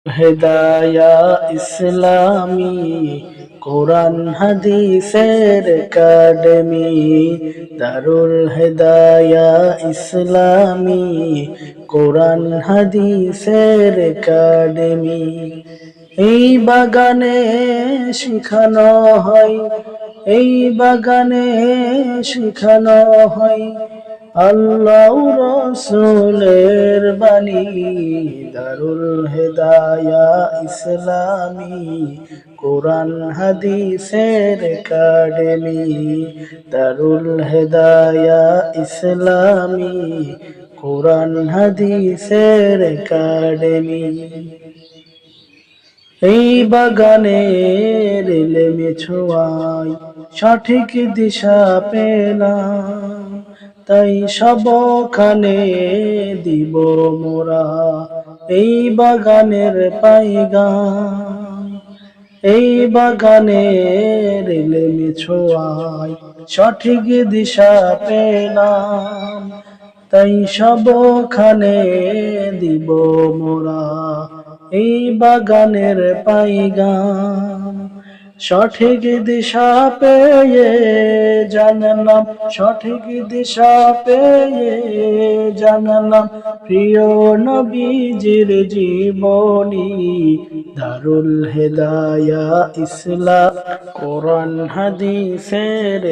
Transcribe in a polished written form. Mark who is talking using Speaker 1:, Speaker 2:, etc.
Speaker 1: হেদায়া ইসলামী কোরআন হাদিসের একাডেমি, দারুল হেদায়া ইসলামী কোরআন হাদিসের একাডেমি। এই বাগানে শিখানো হয়, এই বাগানে শিখানো হয় আল্লাহ রসুলের বাণী, দারুল হেদায়া ইসলামী কোরআন হাদিসের একাডেমি, দারুল হেদায়া ইসলামী কোরআন হাদিসের একাডেমি। এই বাগানের ইলমে ছোঁয়ায় সঠিক দিশা পেলাম, তাই সবখানে দিব মোরা এই বাগানের পাইগাম। এই বাগানের ইলমে ছোঁয়ায় সঠিক দিশা পেলাম, তাই সবখানে দিব মোরা এই বাগানের পাইগাম। সঠিক দিশা পেয়ে জানলাম, সঠিক দিশা পেয়ে জানলাম প্রিয় নবীজির জীবনী, দারুল হেদায়া ইসলাম কোরআন হাদিসের